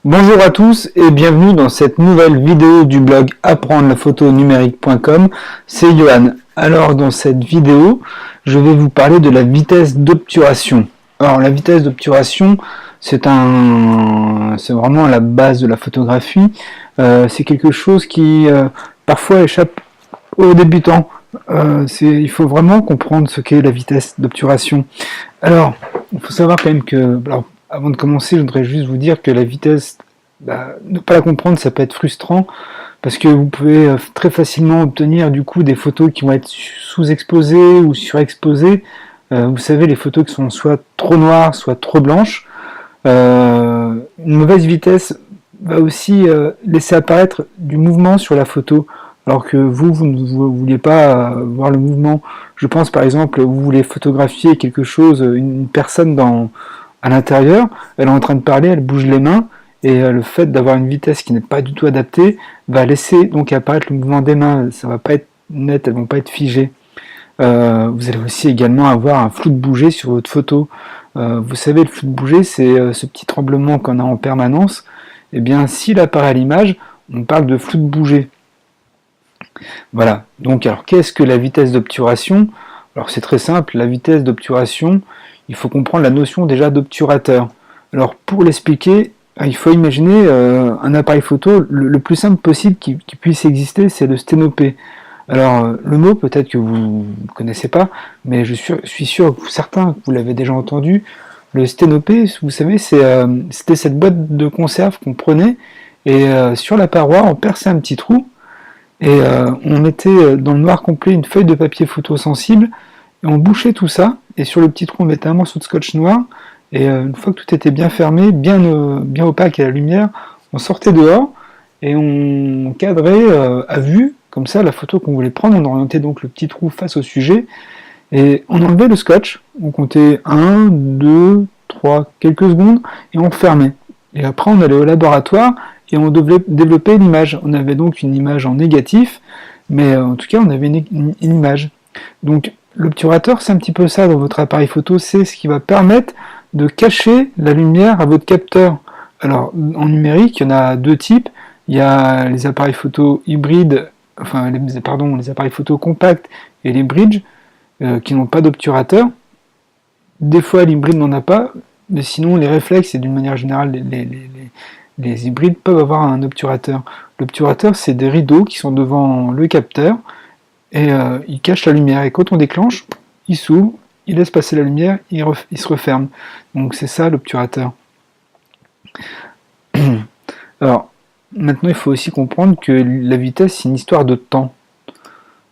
Bonjour à tous et bienvenue dans cette nouvelle vidéo du blog apprendre-la-photo-numérique.com. C'est Johan. Alors dans cette vidéo, je vais vous parler de la vitesse d'obturation. Alors la vitesse d'obturation, c'est vraiment la base de la photographie. C'est quelque chose qui parfois échappe aux débutants. Il faut vraiment comprendre ce qu'est la vitesse d'obturation. Alors, il faut savoir quand même que... Avant de commencer, je voudrais juste vous dire que la vitesse, ne pas la comprendre, ça peut être frustrant, parce que vous pouvez très facilement obtenir du coup des photos qui vont être sous-exposées ou surexposées. Vous savez, les photos qui sont soit trop noires, soit trop blanches. Une mauvaise vitesse va aussi laisser apparaître du mouvement sur la photo, alors que vous ne vouliez pas voir le mouvement. Je pense par exemple, vous voulez photographier quelque chose, une personne à l'intérieur, elle est en train de parler, elle bouge les mains, et le fait d'avoir une vitesse qui n'est pas du tout adaptée va laisser donc apparaître le mouvement des mains. Ça va pas être net, elles vont pas être figées. Vous allez aussi également avoir un flou de bouger sur votre photo. Vous savez, le flou de bouger, c'est ce petit tremblement qu'on a en permanence. Et bien, s'il apparaît à l'image, on parle de flou de bouger. Voilà. Donc, alors, qu'est-ce que la vitesse d'obturation? Alors, c'est très simple. La vitesse d'obturation, il faut comprendre la notion déjà d'obturateur. Alors, pour l'expliquer, il faut imaginer un appareil photo, le plus simple possible qui puisse exister, c'est le sténopé. Alors, le mot, peut-être que vous ne connaissez pas, mais je suis sûr que certains que vous l'avez déjà entendu. Le sténopé, vous savez, c'était cette boîte de conserve qu'on prenait, et sur la paroi, on perçait un petit trou, et on mettait dans le noir complet une feuille de papier photosensible, et on bouchait tout ça, et sur le petit trou, on mettait un morceau de scotch noir, et une fois que tout était bien fermé, bien opaque à la lumière, on sortait dehors, et on cadrait à vue, comme ça, la photo qu'on voulait prendre. On orientait donc le petit trou face au sujet, et on enlevait le scotch, on comptait 1, 2, 3, quelques secondes, et on refermait. Et après, on allait au laboratoire, et on devait développer l'image. On avait donc une image en négatif, mais en tout cas, on avait une image. Donc, l'obturateur, c'est un petit peu ça dans votre appareil photo, c'est ce qui va permettre de cacher la lumière à votre capteur. Alors, en numérique, il y en a deux types. Il y a les appareils photo hybrides, les appareils photo compacts et les bridge, qui n'ont pas d'obturateur. Des fois, l'hybride n'en a pas, mais sinon, les réflexes, et d'une manière générale, les hybrides peuvent avoir un obturateur. L'obturateur, c'est des rideaux qui sont devant le capteur, et ils cachent la lumière. Et quand on déclenche, il s'ouvre, il laisse passer la lumière, il se referme. Donc c'est ça l'obturateur. Alors, maintenant il faut aussi comprendre que la vitesse c'est une histoire de temps.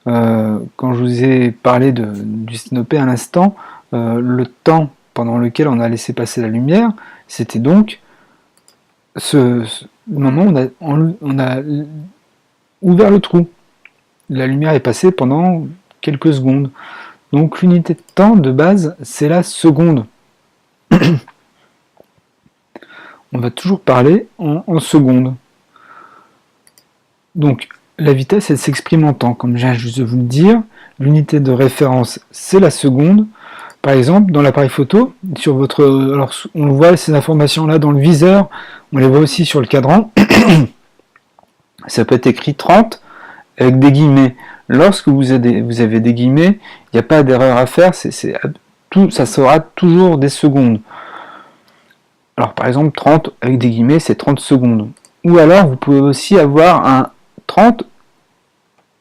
Quand je vous ai parlé du sténopé à l'instant, le temps pendant lequel on a laissé passer la lumière, c'était donc le moment où on a ouvert le trou. La lumière est passée pendant quelques secondes. Donc l'unité de temps de base, c'est la seconde. On va toujours parler en secondes. Donc la vitesse, elle s'exprime en temps, comme je viens juste de vous le dire. L'unité de référence, c'est la seconde. Par exemple, dans l'appareil photo, alors on voit ces informations-là dans le viseur, on les voit aussi sur le cadran. Ça peut être écrit 30 avec des guillemets. Lorsque vous avez des guillemets, il n'y a pas d'erreur à faire, ça sera toujours des secondes. Alors par exemple 30 avec des guillemets, c'est 30 secondes. Ou alors vous pouvez aussi avoir un 30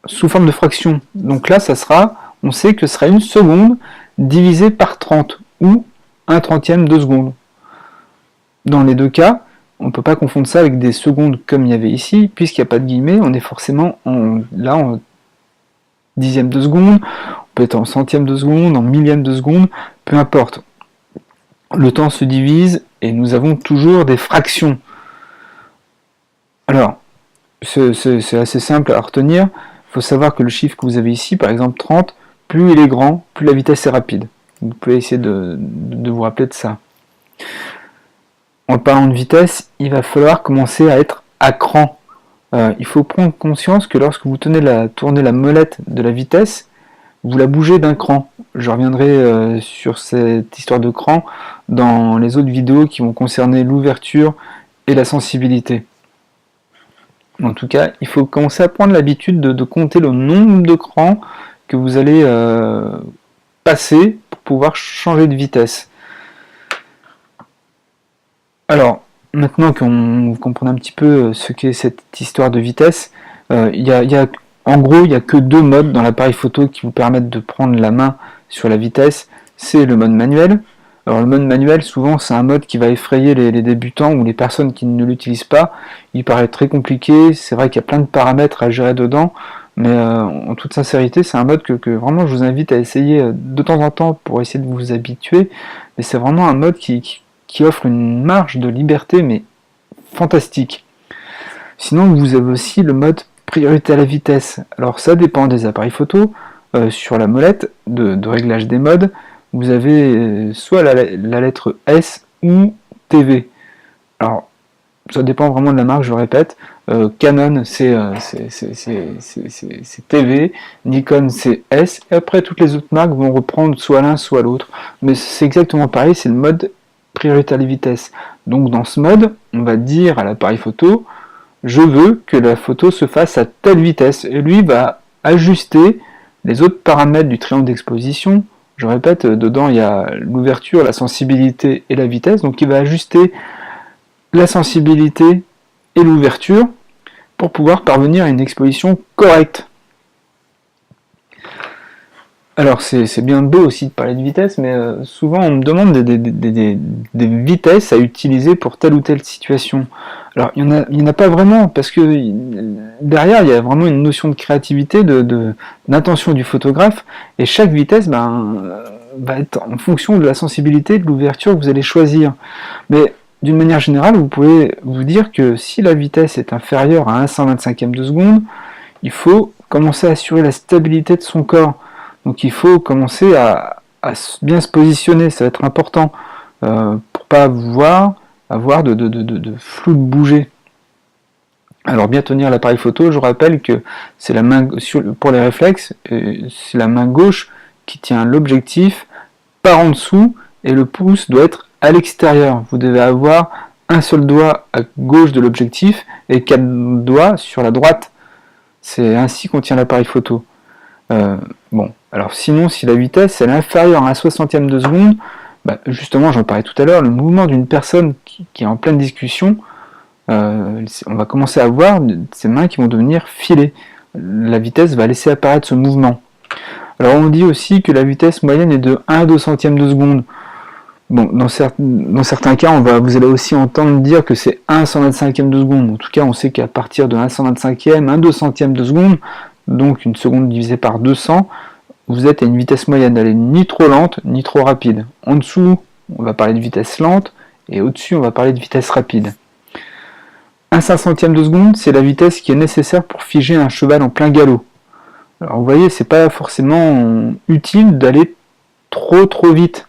sous forme de fraction. Donc là, on sait que ce sera une seconde divisée par 30, ou un trentième de seconde. Dans les deux cas, on ne peut pas confondre ça avec des secondes comme il y avait ici, puisqu'il n'y a pas de guillemets, on est forcément en dixième de seconde, on peut être en centième de seconde, en millième de seconde, peu importe. Le temps se divise et nous avons toujours des fractions. Alors, c'est assez simple à retenir. Il faut savoir que le chiffre que vous avez ici, par exemple 30, plus il est grand, plus la vitesse est rapide. Vous pouvez essayer de vous rappeler de ça. En parlant de vitesse, il va falloir commencer à être à cran. Il faut prendre conscience que lorsque vous tournez la molette de la vitesse, vous la bougez d'un cran. Je reviendrai sur cette histoire de cran dans les autres vidéos qui vont concerner l'ouverture et la sensibilité. En tout cas, il faut commencer à prendre l'habitude de compter le nombre de crans que vous allez passer pour pouvoir changer de vitesse. Alors, maintenant qu'on comprend un petit peu ce qu'est cette histoire de vitesse, en gros, il n'y a que 2 modes dans l'appareil photo qui vous permettent de prendre la main sur la vitesse. C'est le mode manuel. Alors le mode manuel, souvent, c'est un mode qui va effrayer les débutants ou les personnes qui ne l'utilisent pas. Il paraît très compliqué, c'est vrai qu'il y a plein de paramètres à gérer dedans, mais en toute sincérité, c'est un mode que vraiment je vous invite à essayer de temps en temps pour essayer de vous habituer. Mais c'est vraiment un mode qui offre une marge de liberté, mais fantastique. Sinon, vous avez aussi le mode priorité à la vitesse. Alors ça dépend des appareils photo. Sur la molette de réglage des modes, vous avez soit la lettre S ou TV. Alors, ça dépend vraiment de la marque, je le répète. Canon, c'est TV, Nikon, c'est S, et après, toutes les autres marques vont reprendre soit l'un, soit l'autre. Mais c'est exactement pareil, c'est le mode priorité à la vitesse. Donc, dans ce mode, on va dire à l'appareil photo, je veux que la photo se fasse à telle vitesse. Et lui va ajuster les autres paramètres du triangle d'exposition. Je répète, dedans il y a l'ouverture, la sensibilité et la vitesse, donc il va ajuster la sensibilité et l'ouverture pour pouvoir parvenir à une exposition correcte. Alors c'est bien beau aussi de parler de vitesse, mais souvent on me demande des vitesses à utiliser pour telle ou telle situation. Alors il n'y en a pas vraiment, parce que derrière il y a vraiment une notion de créativité, d'intention du photographe, et chaque vitesse va être en fonction de la sensibilité, de l'ouverture que vous allez choisir. Mais d'une manière générale, vous pouvez vous dire que si la vitesse est inférieure à 1/125e de seconde, il faut commencer à assurer la stabilité de son corps. Donc il faut commencer à bien se positionner, ça va être important, pour pas avoir de flou de bouger. Alors bien tenir l'appareil photo, je rappelle que c'est la main pour les réflexes, c'est la main gauche qui tient l'objectif par en dessous et le pouce doit être à l'extérieur. Vous devez avoir un seul doigt à gauche de l'objectif et 4 doigts sur la droite. C'est ainsi qu'on tient l'appareil photo. Bon, alors sinon, si la vitesse elle est inférieure à 1/60e de seconde, justement, j'en parlais tout à l'heure, le mouvement d'une personne qui est en pleine discussion, on va commencer à voir ses mains qui vont devenir filées. La vitesse va laisser apparaître ce mouvement. Alors on dit aussi que la vitesse moyenne est de 1/200e de seconde. Bon, dans certains cas, vous allez aussi entendre dire que c'est 1/125e de seconde. En tout cas, on sait qu'à partir de 1/125e, 1/200e de seconde, donc une seconde divisée par 200, vous êtes à une vitesse moyenne. Elle est ni trop lente, ni trop rapide. En dessous, on va parler de vitesse lente, et au-dessus, on va parler de vitesse rapide. 1/500e de seconde, c'est la vitesse qui est nécessaire pour figer un cheval en plein galop. Alors vous voyez, c'est pas forcément utile d'aller trop vite.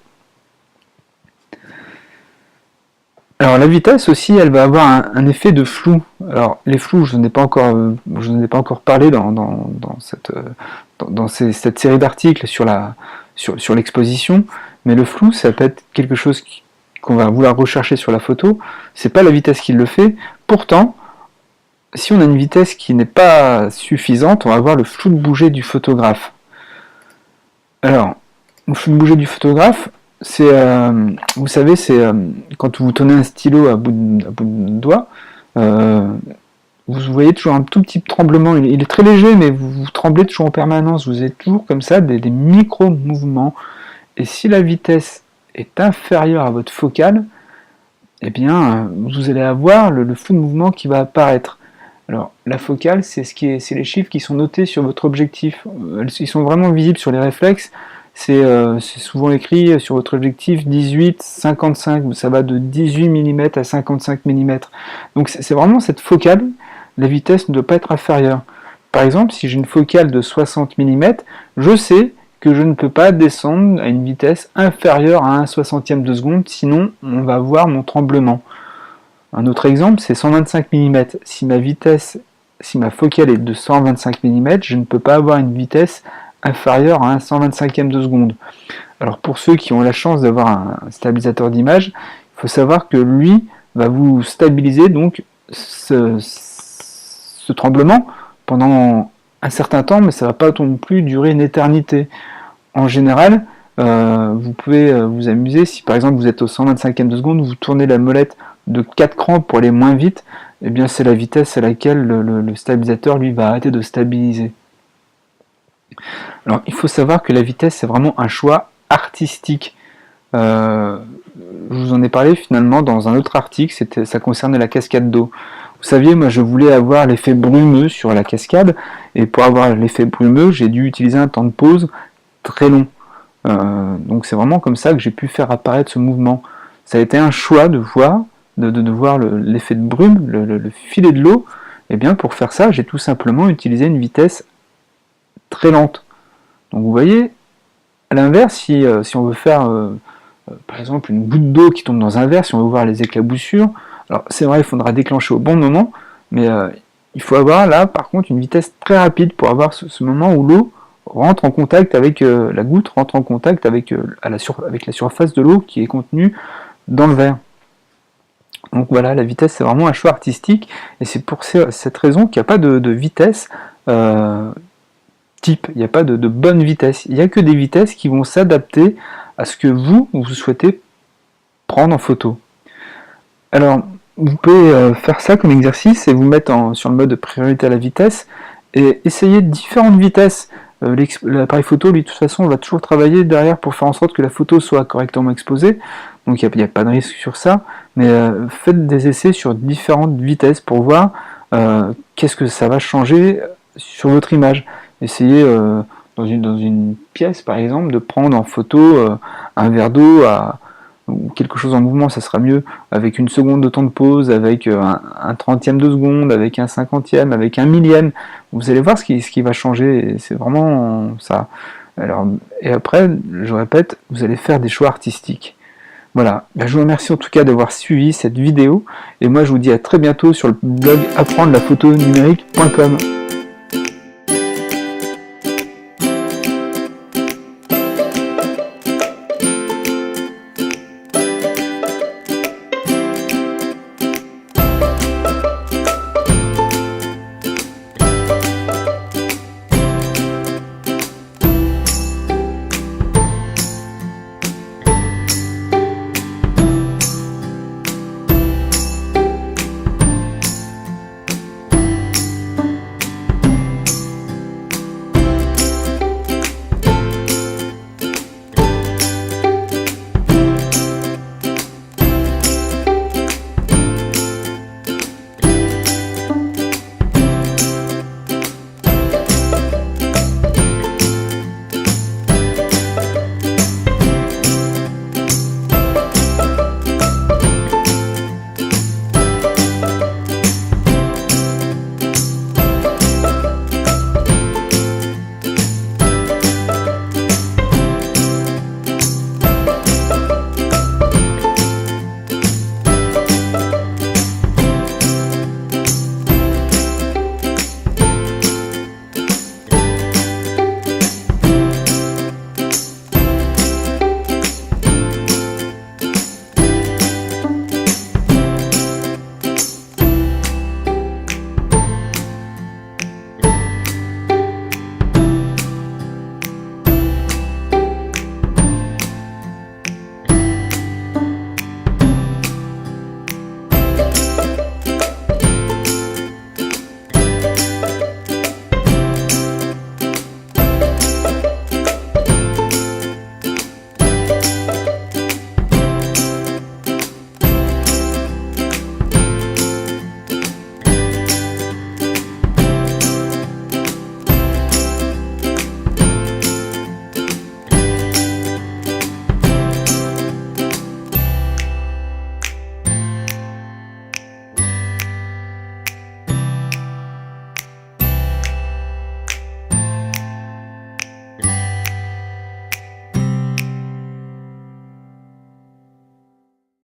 Alors la vitesse aussi, elle va avoir un effet de flou. Alors les flous, je n'en ai pas encore parlé dans cette série d'articles sur l'exposition, mais le flou, ça peut être quelque chose qu'on va vouloir rechercher sur la photo. C'est pas la vitesse qui le fait. Pourtant, si on a une vitesse qui n'est pas suffisante, on va avoir le flou de bouger du photographe. Alors, le flou de bouger du photographe, vous savez, c'est quand vous tenez un stylo à bout de doigt, vous voyez toujours un tout petit tremblement. Il est très léger, mais vous tremblez toujours en permanence. Vous avez toujours comme ça des micro-mouvements. Et si la vitesse est inférieure à votre focale, eh bien, vous allez avoir le flou de mouvement qui va apparaître. Alors, la focale, c'est les chiffres qui sont notés sur votre objectif. Ils sont vraiment visibles sur les réflexes. C'est souvent écrit sur votre objectif 18, 55, ça va de 18 mm à 55 mm. Donc c'est vraiment cette focale, la vitesse ne doit pas être inférieure. Par exemple, si j'ai une focale de 60 mm, je sais que je ne peux pas descendre à une vitesse inférieure à 1/60e de seconde, sinon on va voir mon tremblement. Un autre exemple, c'est 125 mm. Si ma focale est de 125 mm, je ne peux pas avoir une vitesse inférieure à 1/125e de seconde. Alors pour ceux qui ont la chance d'avoir un stabilisateur d'image, il faut savoir que lui va vous stabiliser donc ce tremblement pendant un certain temps, mais ça ne va pas non plus durer une éternité. En général, vous pouvez vous amuser, si par exemple vous êtes au 125e de seconde, vous tournez la molette de 4 crans pour aller moins vite, et bien c'est la vitesse à laquelle le stabilisateur lui va arrêter de stabiliser. Alors il faut savoir que la vitesse c'est vraiment un choix artistique. Je vous en ai parlé finalement dans un autre article, ça concernait la cascade d'eau. Vous saviez, moi je voulais avoir l'effet brumeux sur la cascade, et pour avoir l'effet brumeux, j'ai dû utiliser un temps de pause très long. Donc c'est vraiment comme ça que j'ai pu faire apparaître ce mouvement. Ça a été un choix de voir l'effet de brume, le filet de l'eau. Et bien pour faire ça, j'ai tout simplement utilisé une vitesse très lente. Donc vous voyez, à l'inverse, si on veut faire par exemple une goutte d'eau qui tombe dans un verre, si on veut voir les éclaboussures, alors c'est vrai, il faudra déclencher au bon moment, mais il faut avoir là par contre une vitesse très rapide pour avoir ce moment où l'eau rentre en contact avec la goutte, rentre en contact avec la surface de l'eau qui est contenue dans le verre. Donc voilà, la vitesse c'est vraiment un choix artistique, et c'est pour cette raison qu'il n'y a pas de vitesse type, il n'y a pas de bonne vitesse, il n'y a que des vitesses qui vont s'adapter à ce que vous souhaitez prendre en photo. Alors, vous pouvez faire ça comme exercice et vous mettre sur le mode de priorité à la vitesse et essayer différentes vitesses. L'appareil photo, lui, de toute façon, va toujours travailler derrière pour faire en sorte que la photo soit correctement exposée. Donc il n'y a pas de risque sur ça, mais faites des essais sur différentes vitesses pour voir qu'est-ce que ça va changer sur votre image. Essayez dans une pièce, par exemple, de prendre en photo un verre d'eau ou quelque chose en mouvement, ça sera mieux, avec une seconde de temps de pause, avec un 30e de seconde, avec un 50e, avec un millième. Vous allez voir ce qui va changer, et c'est vraiment ça. Alors, et après, je répète, vous allez faire des choix artistiques. Voilà, je vous remercie en tout cas d'avoir suivi cette vidéo, et moi je vous dis à très bientôt sur le blog apprendre la photo numérique.com.